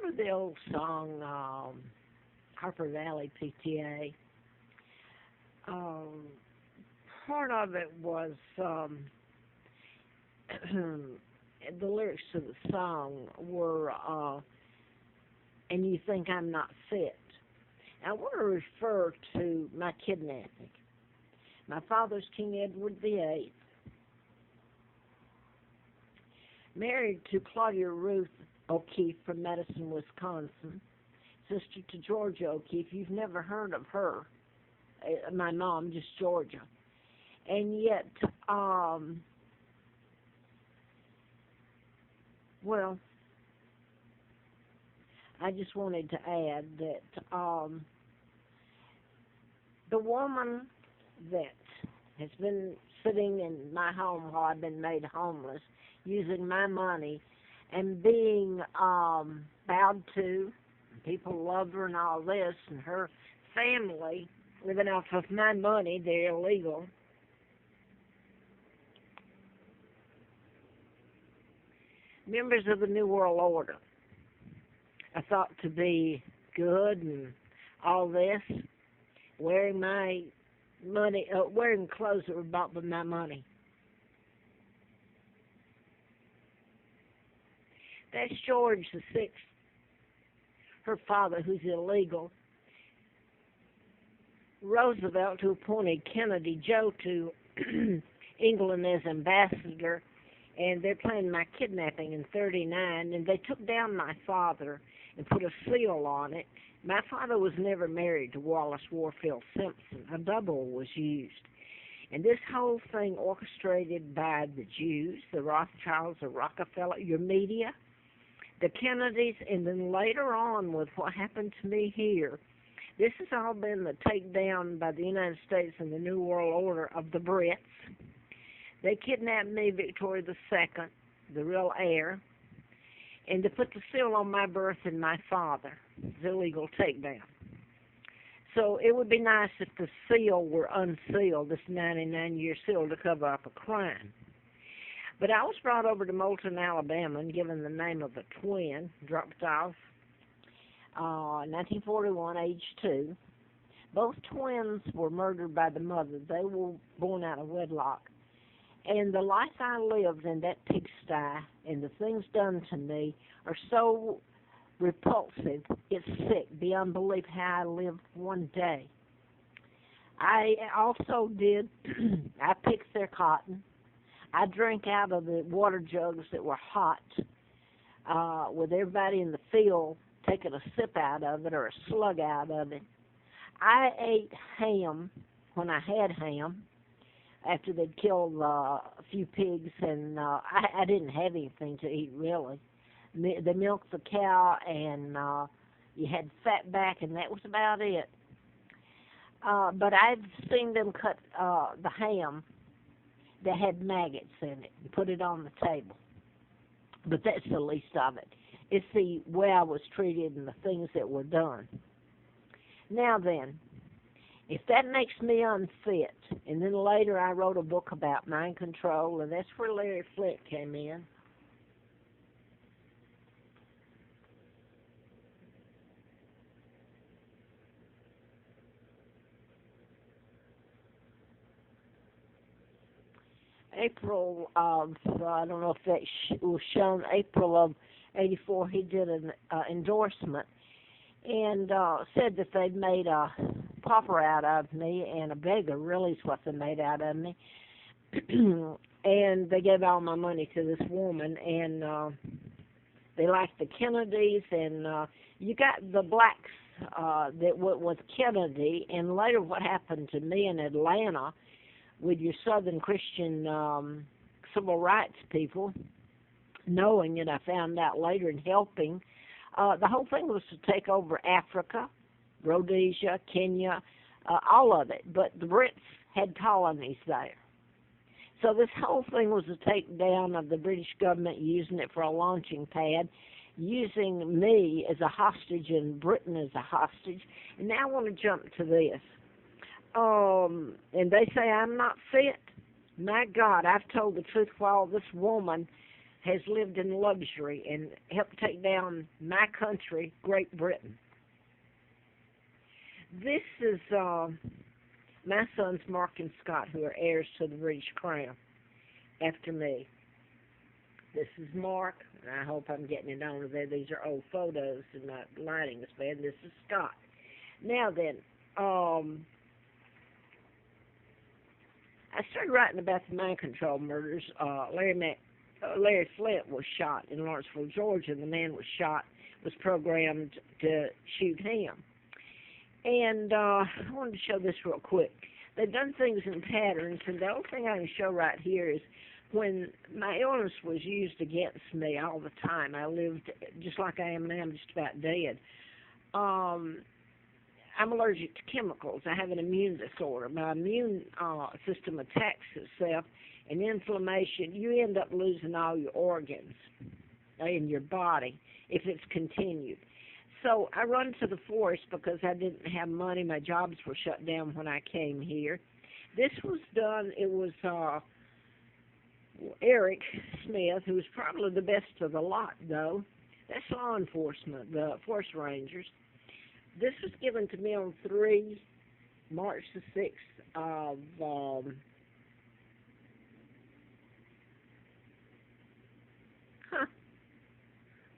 remember the old song, Harper Valley PTA? Um, Part of it was the lyrics to the song were, and you think I'm not fit. I want to refer to my kidnapping. My father's King Edward VIII, married to Claudia Ruth O'Keefe from Madison, Wisconsin, sister to Georgia O'Keefe. You've never heard of her. My mom, just Georgia. And yet, well, I just wanted to add that the woman that has been sitting in my home while I've been made homeless, using my money and being bowed to, people love her and all this, and her family living off of my money, they're illegal. Members of the New World Order, I thought to be good and all this, wearing my money, wearing clothes that were bought with my money. That's George the Sixth, her father, who's illegal. Roosevelt, who appointed Kennedy Joe to England as ambassador, and they're planning my kidnapping in '39, and they took down my father and put a seal on it. My father was never married to Wallace Warfield Simpson. A double was used. And this whole thing orchestrated by the Jews, the Rothschilds, the Rockefeller, your media, the Kennedys, and then later on with what happened to me here. This has all been the takedown by the United States and the New World Order of the Brits. They kidnapped me, Victoria II, the real heir, and to put the seal on my birth and my father. It's illegal takedown. So it would be nice if the seal were unsealed, this 99-year seal, to cover up a crime. But I was brought over to Moulton, Alabama, and given the name of a twin, dropped off, 1941, age 2. Both twins were murdered by the mother. They were born out of wedlock. And the life I lived in that pigsty and the things done to me are so repulsive, it's sick, beyond belief how I lived one day. I also did, I picked their cotton. I drank out of the water jugs that were hot, with everybody in the field taking a sip out of it or a slug out of it. I ate ham when I had ham after they'd killed a few pigs, and I didn't have anything to eat, really. They milked the cow, and you had fat back, and that was about it. But I've seen them cut the ham that had maggots in it and put it on the table. But that's the least of it. It's the way I was treated and the things that were done. Now then, if that makes me unfit, and then later I wrote a book about mind control, and that's where Larry Flick came in. April of, I don't know if that was shown, April of '84, he did an endorsement and said that they'd made a pauper out of me, and a beggar really is what they made out of me. And they gave all my money to this woman, and they liked the Kennedys, and you got the blacks that was Kennedy, and later what happened to me in Atlanta with your Southern Christian civil rights people, knowing it, I found out later, and helping. The whole thing was to take over Africa, Rhodesia, Kenya, all of it. But the Brits had colonies there. So this whole thing was a takedown of the British government, using it for a launching pad, using me as a hostage and Britain as a hostage. And now I want to jump to this. And they say I'm not fit. My God, I've told the truth while this woman has lived in luxury and helped take down my country, Great Britain. This is my sons, Mark and Scott, who are heirs to the British Crown after me. This is Mark, and I hope I'm getting it on there. These are old photos, and my lighting is bad. This is Scott. Now then, I started writing about the mind control murders. Larry Flint was shot in Lawrenceville, Georgia, and the man was programmed to shoot him. And I wanted to show this real quick. They've done things in patterns, and the only thing I can show right here is when my illness was used against me all the time. I lived just like I am now, just about dead. I'm allergic to chemicals. I have an immune disorder. My immune system attacks itself, and inflammation, you end up losing all your organs in your body if it's continued. So I run to the forest because I didn't have money. My jobs were shut down when I came here. This was done, it was Eric Smith, who was probably the best of the lot, though. That's law enforcement, the forest rangers. This was given to me on March the 6th of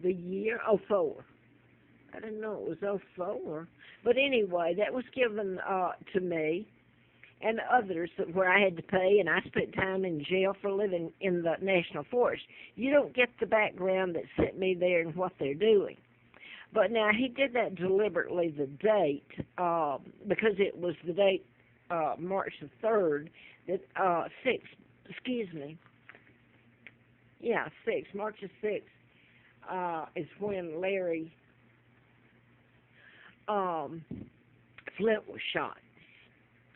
the year 04. I didn't know it was 04. But anyway, that was given to me and others where I had to pay, and I spent time in jail for living in the National Forest. You don't get the background that sent me there and what they're doing. But now, he did that deliberately, the date, because it was the date, March the 3rd, that, 6th, excuse me. Yeah, 6th, March the 6th, is when Larry Flint was shot.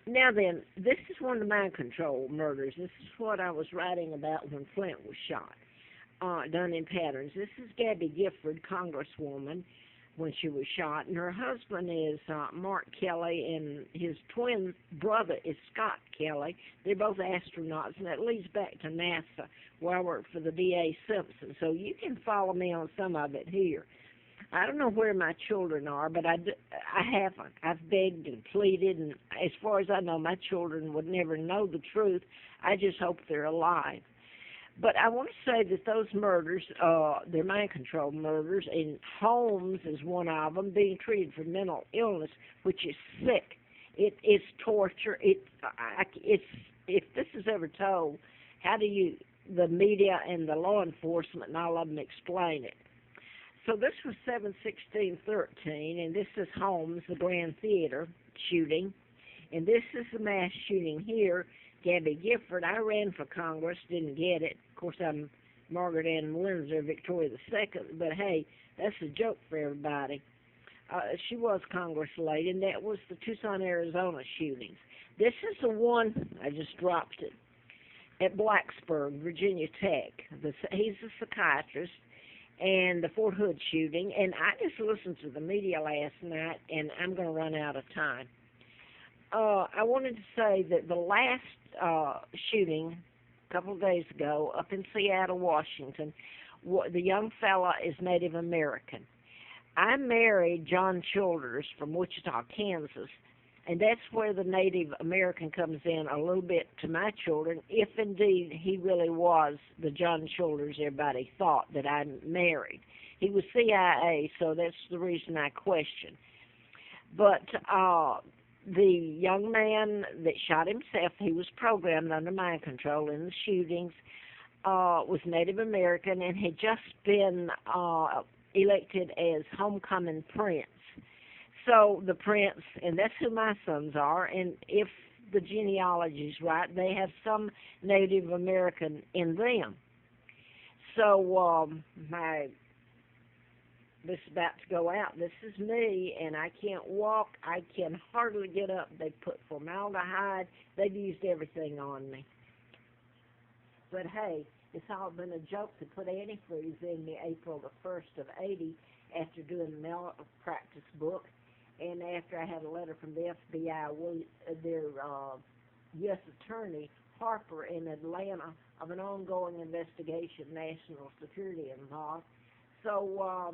Now then, this is one of the mind control murders. This is what I was writing about when Flint was shot, done in patterns. This is Gabby Gifford, Congresswoman, when she was shot, and her husband is Mark Kelly, and his twin brother is Scott Kelly. They're both astronauts, and that leads back to NASA, where I work for the D.A. Simpson. So you can follow me on some of it here. I don't know where my children are, but I haven't. I've begged and pleaded, and as far as I know, my children would never know the truth. I just hope they're alive. But I want to say that those murders, they're mind control murders, and Holmes is one of them, being treated for mental illness, which is sick. It's torture. If this is ever told, how do the media and the law enforcement and all of them explain it? So this was 7/16/13, and this is Holmes, the Grand Theater shooting, and this is the mass shooting here. Gabby Gifford. I ran for Congress, didn't get it. Of course, I'm Margaret Ann Windsor, Victoria II, but hey, that's a joke for everybody. She was Congress lady, and that was the Tucson, Arizona shootings. This is the one, I just dropped it, at Blacksburg, Virginia Tech. He's a psychiatrist, and the Fort Hood shooting, and I just listened to the media last night, and I'm going to run out of time. I wanted to say that the last shooting a couple of days ago up in Seattle, Washington, the young fella is Native American. I married John Childers from Wichita, Kansas, and that's where the Native American comes in a little bit to my children, if indeed he really was the John Childers everybody thought that I married. He was CIA, so that's the reason I question. But the young man that shot himself, he was programmed under mind control in the shootings, was Native American and had just been elected as homecoming prince. So the prince, and that's who my sons are, and if the genealogy is right, they have some Native American in them. So this is about to go out. This is me, and I can't walk. I can hardly get up. They put formaldehyde. They've used everything on me. But hey, it's all been a joke to put antifreeze in me April the 1st of 80 after doing the malpractice book, and after I had a letter from the FBI, their U.S. attorney, Harper in Atlanta of an ongoing investigation, national security involved. So